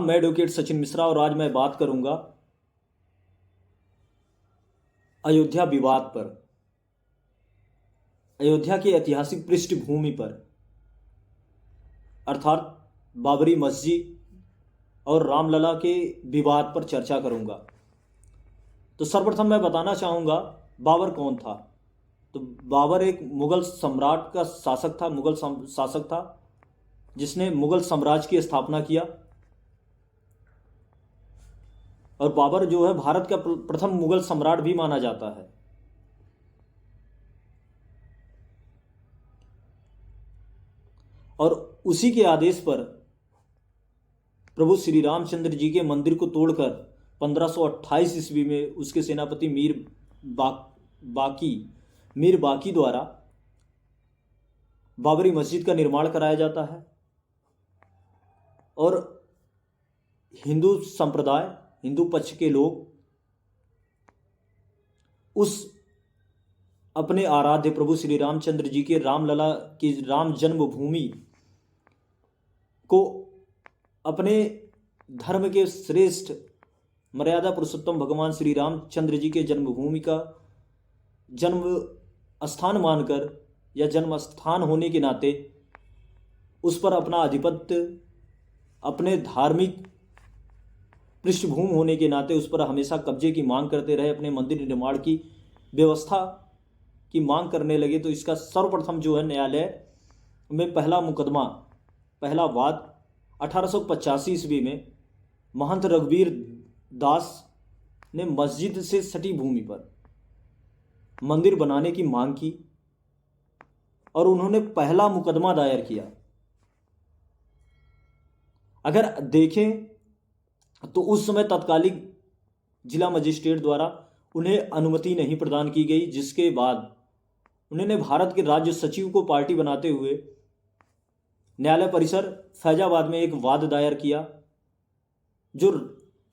मैं एडवोकेट सचिन मिश्रा और आज मैं बात करूंगा अयोध्या विवाद पर, अयोध्या की ऐतिहासिक पृष्ठभूमि पर, अर्थात बाबरी मस्जिद और रामलला के विवाद पर चर्चा करूंगा। तो सर्वप्रथम मैं बताना चाहूँगा बाबर कौन था। तो बाबर एक मुगल सम्राट का शासक था, मुगल शासक था जिसने मुगल साम्राज्य की स्थापना किया। और बाबर जो है भारत का प्रथम मुगल सम्राट भी माना जाता है। और उसी के आदेश पर प्रभु श्री रामचंद्र जी के मंदिर को तोड़कर 1528 ईस्वी में उसके सेनापति मीर बाकी द्वारा बाबरी मस्जिद का निर्माण कराया जाता है। और हिंदू संप्रदाय, हिंदू पक्ष के लोग उस अपने आराध्य प्रभु श्री रामचंद्र जी के रामलला की राम जन्मभूमि को अपने धर्म के श्रेष्ठ मर्यादा पुरुषोत्तम भगवान श्री रामचंद्र जी के जन्मभूमि का जन्म स्थान मानकर या जन्म स्थान होने के नाते उस पर अपना आधिपत्य, अपने धार्मिक पृष्ठभूमि होने के नाते उस पर हमेशा कब्जे की मांग करते रहे, अपने मंदिर निर्माण की व्यवस्था की मांग करने लगे। तो इसका सर्वप्रथम जो है न्यायालय में पहला वाद 1885 ईस्वी में महंत रघुवीर दास ने मस्जिद से सटी भूमि पर मंदिर बनाने की मांग की और उन्होंने पहला मुकदमा दायर किया। अगर देखें तो उस समय तत्कालिक जिला मजिस्ट्रेट द्वारा उन्हें अनुमति नहीं प्रदान की गई, जिसके बाद उन्होंने भारत के राज्य सचिव को पार्टी बनाते हुए न्यायालय परिसर फैजाबाद में एक वाद दायर किया, जो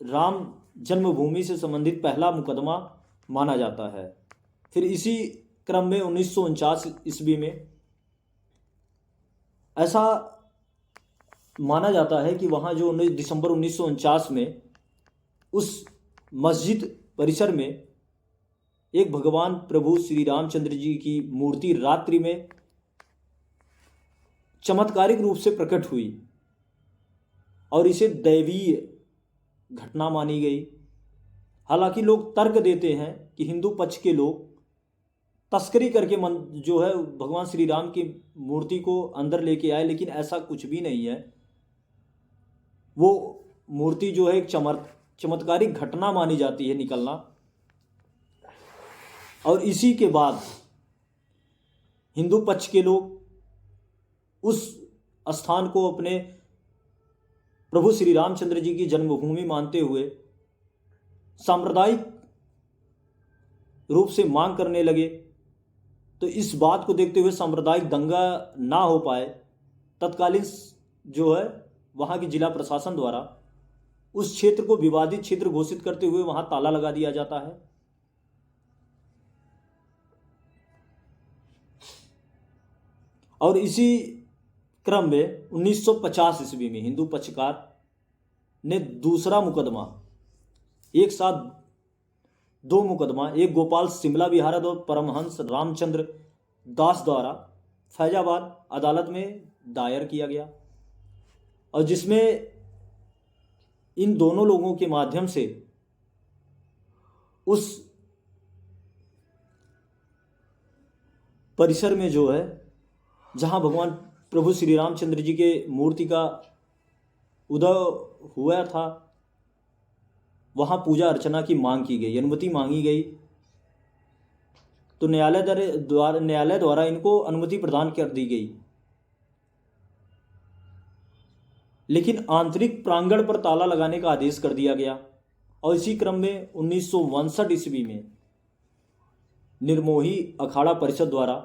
राम जन्मभूमि से संबंधित पहला मुकदमा माना जाता है। फिर इसी क्रम में 1949 ईस्वी में ऐसा माना जाता है कि वहाँ जो 19 दिसंबर 1949 में उस मस्जिद परिसर में एक भगवान प्रभु श्री रामचंद्र जी की मूर्ति रात्रि में चमत्कारिक रूप से प्रकट हुई और इसे दैवीय घटना मानी गई। हालांकि लोग तर्क देते हैं कि हिंदू पक्ष के लोग तस्करी करके जो है भगवान श्री राम की मूर्ति को अंदर लेके आए, लेकिन ऐसा कुछ भी नहीं है। वो मूर्ति जो है एक चमत्कारिक घटना मानी जाती है निकलना। और इसी के बाद हिंदू पक्ष के लोग उस स्थान को अपने प्रभु श्री रामचंद्र जी की जन्मभूमि मानते हुए सांप्रदायिक रूप से मांग करने लगे। तो इस बात को देखते हुए सांप्रदायिक दंगा ना हो पाए, तत्कालीन जो है वहाँ की जिला प्रशासन द्वारा उस क्षेत्र को विवादित क्षेत्र घोषित करते हुए वहाँ ताला लगा दिया जाता है। और इसी क्रम में 1950 ईस्वी में हिंदू पक्षकार ने दूसरा मुकदमा, एक साथ दो मुकदमा, एक गोपाल सिमला विहारद और परमहंस रामचंद्र दास द्वारा फैजाबाद अदालत में दायर किया गया, और जिसमें इन दोनों लोगों के माध्यम से उस परिसर में जो है जहां भगवान प्रभु श्री रामचंद्र जी के मूर्ति का उदय हुआ था, वहां पूजा अर्चना की मांग की गई, अनुमति मांगी गई। तो न्यायालय द्वारा इनको अनुमति प्रदान कर दी गई, लेकिन आंतरिक प्रांगण पर ताला लगाने का आदेश कर दिया गया। और इसी क्रम में 1959 ईस्वी में निर्मोही अखाड़ा परिषद द्वारा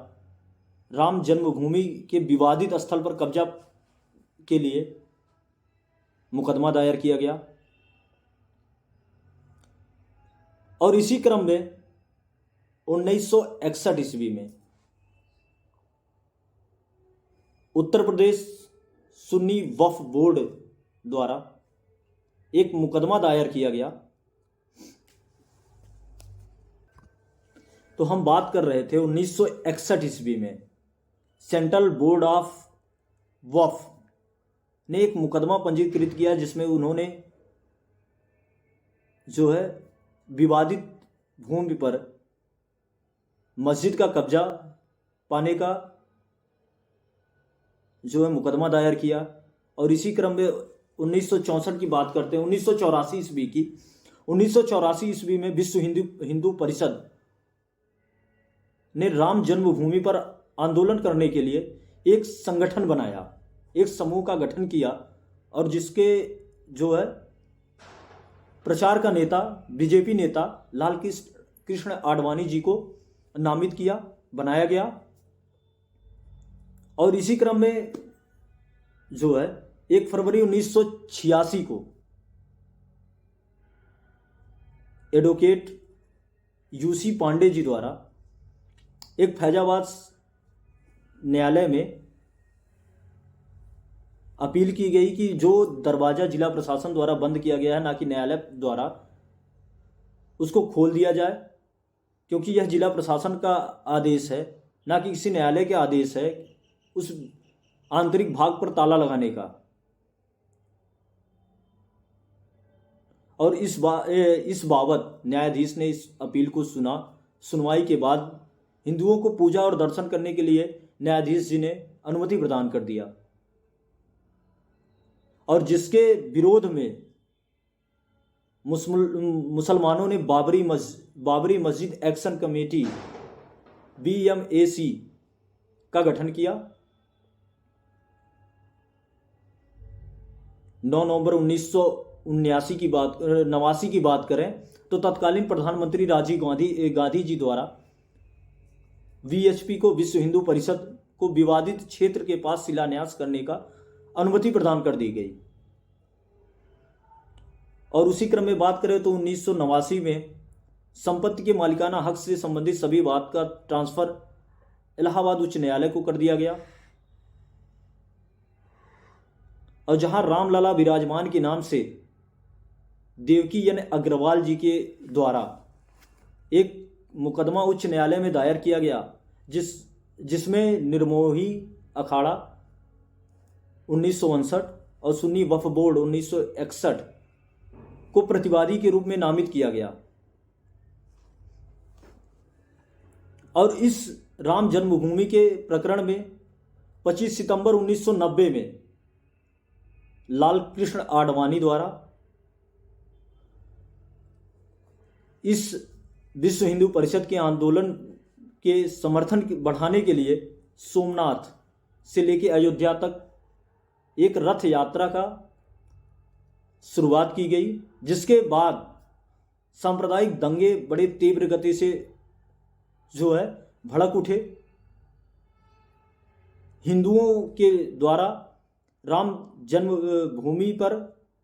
राम जन्मभूमि के विवादित स्थल पर कब्जा के लिए मुकदमा दायर किया गया। और इसी क्रम में 1961 ईस्वी में उत्तर प्रदेश सुन्नी वक्फ बोर्ड द्वारा एक मुकदमा दायर किया गया। तो हम बात कर रहे थे 1961 ईस्वी में सेंट्रल बोर्ड ऑफ वक्फ ने एक मुकदमा पंजीकृत किया जिसमें उन्होंने जो है विवादित भूमि पर मस्जिद का कब्जा पाने का जो है मुकदमा दायर किया। और इसी क्रम में 1964 की बात करते हैं, 1984 ईस्वी की। 1984 ईस्वी में विश्व हिंदू परिषद ने राम जन्मभूमि पर आंदोलन करने के लिए एक संगठन बनाया, एक समूह का गठन किया, और जिसके जो है प्रचार का नेता बीजेपी नेता लाल कृष्ण आडवाणी जी को नामित किया, बनाया गया। और इसी क्रम में जो है 1 फरवरी 1986 को एडवोकेट यूसी पांडे जी द्वारा एक फैजाबाद न्यायालय में अपील की गई कि जो दरवाज़ा जिला प्रशासन द्वारा बंद किया गया है, ना कि न्यायालय द्वारा, उसको खोल दिया जाए, क्योंकि यह जिला प्रशासन का आदेश है, ना कि किसी न्यायालय के आदेश है उस आंतरिक भाग पर ताला लगाने का। और इस बाबत न्यायाधीश ने इस अपील को सुनवाई के बाद हिंदुओं को पूजा और दर्शन करने के लिए न्यायाधीश जी ने अनुमति प्रदान कर दिया। और जिसके विरोध में मुसलमानों ने बाबरी मस्जिद एक्शन कमेटी BMAC का गठन किया। 9 नवंबर 1979 की बात करें तो तत्कालीन प्रधानमंत्री राजीव गांधी जी द्वारा VHP को, विश्व हिंदू परिषद को, विवादित क्षेत्र के पास शिलान्यास करने का अनुमति प्रदान कर दी गई। और उसी क्रम में बात करें तो 1989 में संपत्ति के मालिकाना हक से संबंधित सभी बात का ट्रांसफर इलाहाबाद उच्च न्यायालय को कर दिया गया। और जहां रामलला विराजमान के नाम से देवकी यानी अग्रवाल जी के द्वारा एक मुकदमा उच्च न्यायालय में दायर किया गया, जिसमें निर्मोही अखाड़ा 1959 और सुन्नी वक्फ बोर्ड 1961 को प्रतिवादी के रूप में नामित किया गया। और इस राम जन्मभूमि के प्रकरण में 25 सितंबर 1990 में लाल कृष्ण आडवाणी द्वारा इस विश्व हिंदू परिषद के आंदोलन के समर्थन बढ़ाने के लिए सोमनाथ से लेकर अयोध्या तक एक रथ यात्रा का शुरुआत की गई, जिसके बाद सांप्रदायिक दंगे बड़े तीव्र गति से जो है भड़क उठे। हिंदुओं के द्वारा राम जन्मभूमि पर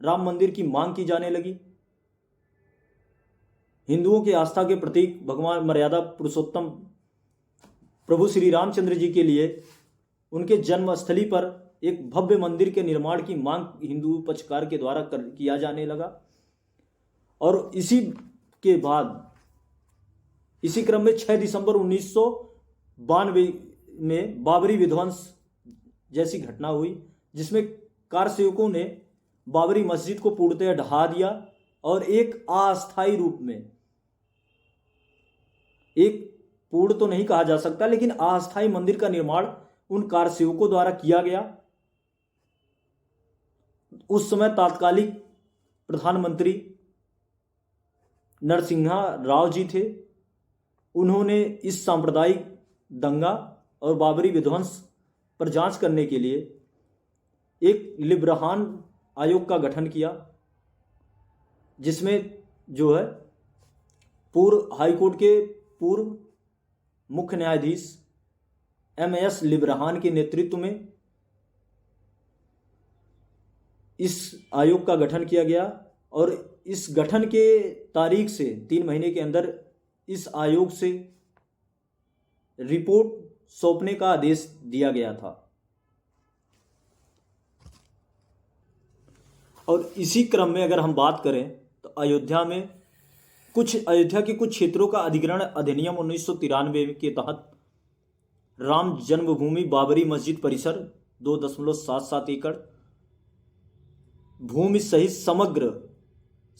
राम मंदिर की मांग की जाने लगी। हिंदुओं के आस्था के प्रतीक भगवान मर्यादा पुरुषोत्तम प्रभु श्री रामचंद्र जी के लिए उनके जन्मस्थली पर एक भव्य मंदिर के निर्माण की मांग हिंदू पक्षकार के द्वारा किया जाने लगा। और इसी के बाद इसी क्रम में 6 दिसंबर 1992 में बाबरी विध्वंस जैसी घटना हुई, जिसमें कार सेवकों ने बाबरी मस्जिद को पूर्णतः ढहा दिया और एक अस्थायी रूप में, एक पूर्ण तो नहीं कहा जा सकता लेकिन अस्थायी मंदिर का निर्माण उन कार सेवकों द्वारा किया गया। उस समय तात्कालिक प्रधानमंत्री नरसिम्हा राव जी थे। उन्होंने इस सांप्रदायिक दंगा और बाबरी विध्वंस पर जांच करने के लिए एक लिब्राहन आयोग का गठन किया, जिसमें जो है पूर्व हाईकोर्ट के पूर्व मुख्य न्यायाधीश MS लिब्राहन के नेतृत्व में इस आयोग का गठन किया गया। और इस गठन के तारीख से 3 महीने के अंदर इस आयोग से रिपोर्ट सौंपने का आदेश दिया गया था। और इसी क्रम में अगर हम बात करें तो अयोध्या के कुछ क्षेत्रों का अधिग्रहण अधिनियम 1993 के तहत राम जन्मभूमि बाबरी मस्जिद परिसर 2.77 एकड़ भूमि सहित समग्र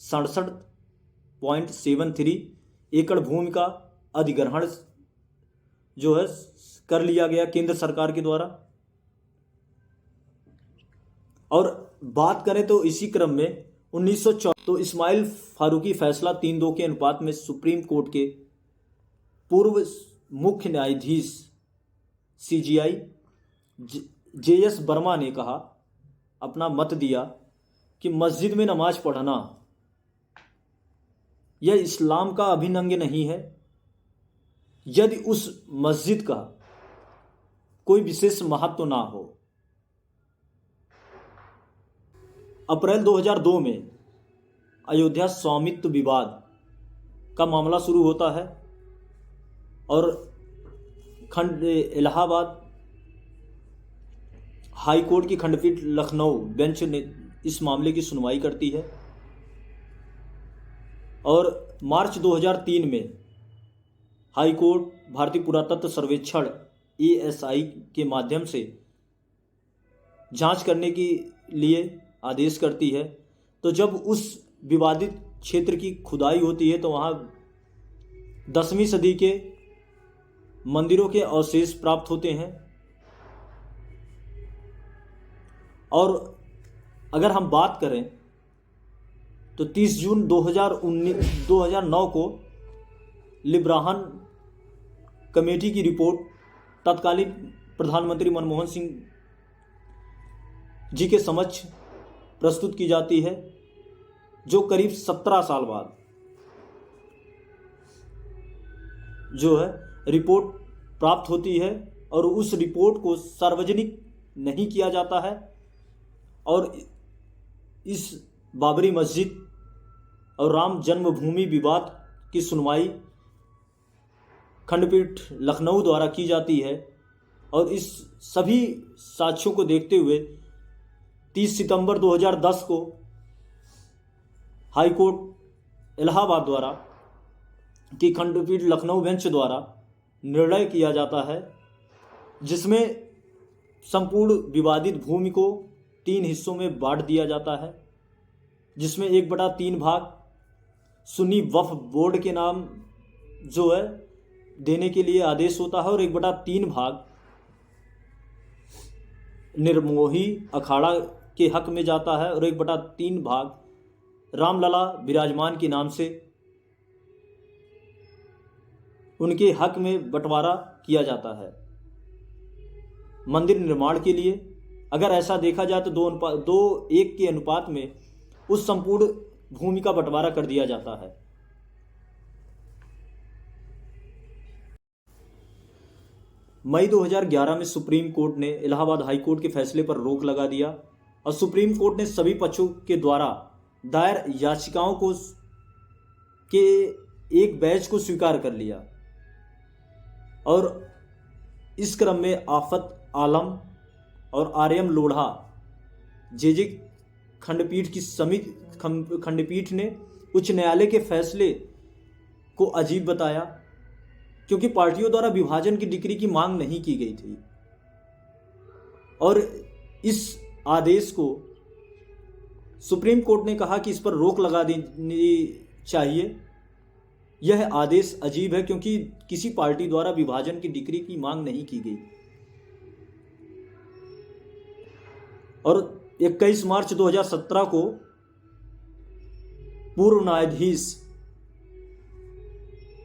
67.73 एकड़ भूमि का अधिग्रहण जो है कर लिया गया केंद्र सरकार के द्वारा। और बात करें तो इसी क्रम में 1904 तो इस्माइल फारूकी फैसला 3-2 के अनुपात में सुप्रीम कोर्ट के पूर्व मुख्य न्यायाधीश CGI JS वर्मा ने कहा, अपना मत दिया कि मस्जिद में नमाज पढ़ना यह इस्लाम का अभिन्न अंग नहीं है यदि उस मस्जिद का कोई विशेष महत्व ना हो। अप्रैल 2002 में अयोध्या स्वामित्व विवाद का मामला शुरू होता है और इलाहाबाद हाई कोर्ट की खंडपीठ लखनऊ बेंच ने इस मामले की सुनवाई करती है और मार्च 2003 में हाई कोर्ट भारतीय पुरातत्व सर्वेक्षण ASI के माध्यम से जांच करने के लिए आदेश करती है। तो जब उस विवादित क्षेत्र की खुदाई होती है तो वहाँ 10वीं सदी के मंदिरों के अवशेष प्राप्त होते हैं। और अगर हम बात करें तो 30 जून 2009 को लिब्राहन कमेटी की रिपोर्ट तत्कालीन प्रधानमंत्री मनमोहन सिंह जी के समक्ष प्रस्तुत की जाती है, जो करीब 17 साल बाद जो है रिपोर्ट प्राप्त होती है और उस रिपोर्ट को सार्वजनिक नहीं किया जाता है और इस बाबरी मस्जिद और राम जन्मभूमि विवाद की सुनवाई खंडपीठ लखनऊ द्वारा की जाती है। और इस सभी साक्ष्यों को देखते हुए 30 सितंबर 2010 को हाई कोर्ट इलाहाबाद द्वारा की खंडपीठ लखनऊ बेंच द्वारा निर्णय किया जाता है, जिसमें संपूर्ण विवादित भूमि को 3 हिस्सों में बांट दिया जाता है, जिसमें 1/3 भाग सुन्नी वक्फ बोर्ड के नाम जो है देने के लिए आदेश होता है और 1/3 भाग निर्मोही अखाड़ा के हक में जाता है और 1/3 भाग रामलला विराजमान के नाम से उनके हक में बंटवारा किया जाता है मंदिर निर्माण के लिए। अगर ऐसा देखा जाए तो 2:1 के अनुपात में उस संपूर्ण भूमि का बंटवारा कर दिया जाता है। मई 2011 में सुप्रीम कोर्ट ने इलाहाबाद हाई कोर्ट के फैसले पर रोक लगा दिया और सुप्रीम कोर्ट ने सभी पक्षों के द्वारा दायर याचिकाओं को के एक बैच को स्वीकार कर लिया। और इस क्रम में आफत आलम और आर्यम लोढ़ा जे खंडपीठ की समिति खंडपीठ ने उच्च न्यायालय के फैसले को अजीब बताया, क्योंकि पार्टियों द्वारा विभाजन की डिक्री की मांग नहीं की गई थी और इस आदेश को सुप्रीम कोर्ट ने कहा कि इस पर रोक लगा देनी चाहिए। यह आदेश अजीब है क्योंकि किसी पार्टी द्वारा विभाजन की डिक्री की मांग नहीं की गई। और 21 मार्च 2017 को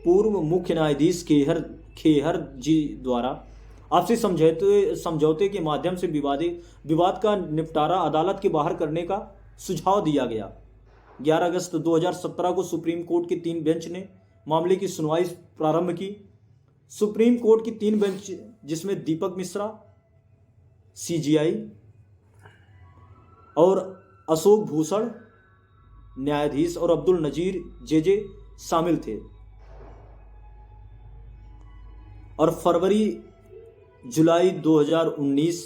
पूर्व मुख्य न्यायाधीश खेहर जी द्वारा आपसी समझौते के माध्यम से विवाद का निपटारा अदालत के बाहर करने का सुझाव दिया गया। 11 अगस्त 2017 को सुप्रीम कोर्ट की 3 बेंच ने मामले की सुनवाई प्रारंभ की। सुप्रीम कोर्ट की 3 बेंच, जिसमें दीपक मिश्रा CGI और अशोक भूषण न्यायाधीश और अब्दुल नजीर JJ शामिल थे, और फरवरी जुलाई 2019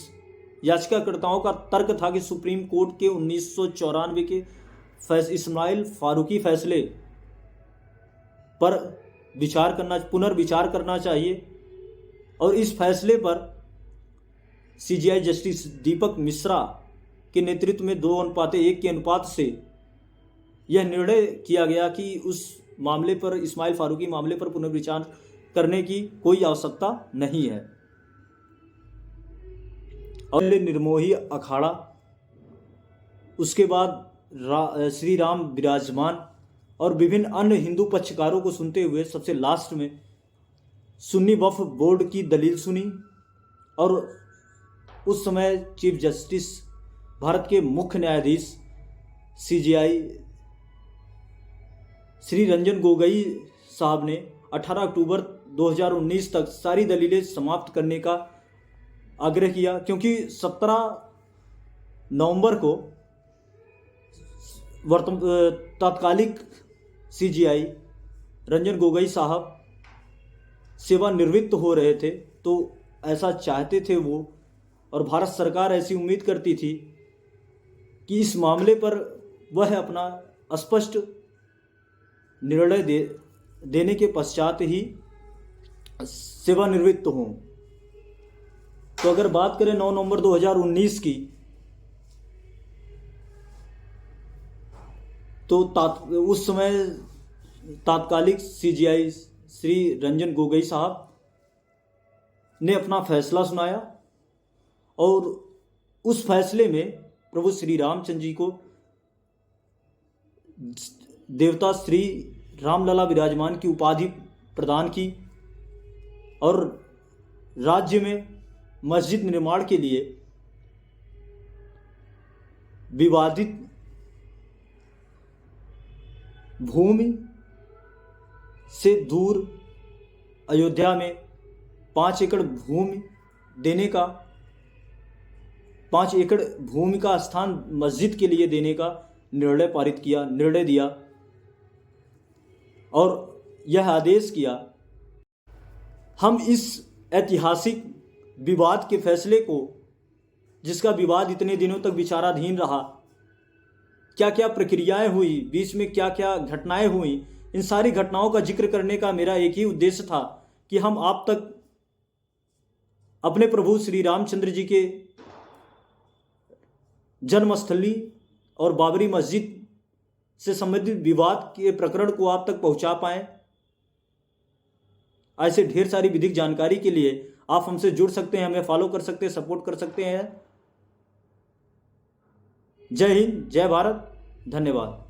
याचिकाकर्ताओं का तर्क था कि सुप्रीम कोर्ट के 1994 के इस्माइल फारूकी फैसले पर पुनर्विचार करना चाहिए और इस फैसले पर सीजेआई जस्टिस दीपक मिश्रा के नेतृत्व में 2:1 के अनुपात से यह निर्णय किया गया कि उस मामले पर, इस्माइल फारूकी मामले पर पुनर्विचार करने की कोई आवश्यकता नहीं है। और निर्मोही अखाड़ा, उसके बाद श्री राम विराजमान और विभिन्न अन्य हिंदू पक्षकारों को सुनते हुए सबसे लास्ट में सुन्नी वक्फ बोर्ड की दलील सुनी और उस समय चीफ जस्टिस भारत के मुख्य न्यायाधीश सीजेआई श्री रंजन गोगोई साहब ने 18 अक्टूबर 2019 तक सारी दलीलें समाप्त करने का आग्रह किया, क्योंकि 17 नवंबर को तात्कालिक सीजेआई रंजन गोगोई साहब सेवानिवृत्त हो रहे थे, तो ऐसा चाहते थे वो, और भारत सरकार ऐसी उम्मीद करती थी कि इस मामले पर वह अपना स्पष्ट निर्णय देने के पश्चात ही सेवानिवृत्त हों। तो अगर बात करें 9 नवंबर 2019 की, तो उस समय तात्कालिक सीजेआई श्री रंजन गोगोई साहब ने अपना फैसला सुनाया और उस फैसले में प्रभु श्री रामचंद्र जी को देवता श्री रामलला विराजमान की उपाधि प्रदान की और राज्य में मस्जिद निर्माण के लिए विवादित भूमि से दूर अयोध्या में 5 एकड़ भूमि देने का, 5 एकड़ भूमि का स्थान मस्जिद के लिए देने का निर्णय दिया और यह आदेश किया। हम इस ऐतिहासिक विवाद के फैसले को, जिसका विवाद इतने दिनों तक विचाराधीन रहा, क्या क्या प्रक्रियाएं हुई, बीच में क्या क्या घटनाएं हुई, इन सारी घटनाओं का जिक्र करने का मेरा एक ही उद्देश्य था कि हम आप तक अपने प्रभु श्री रामचंद्र जी के जन्मस्थली और बाबरी मस्जिद से संबंधित विवाद के प्रकरण को आप तक पहुंचा पाएं। ऐसे ढेर सारी विधिक जानकारी के लिए आप हमसे जुड़ सकते हैं, हमें फॉलो कर सकते हैं, सपोर्ट कर सकते हैं। जय हिंद, जय भारत, धन्यवाद।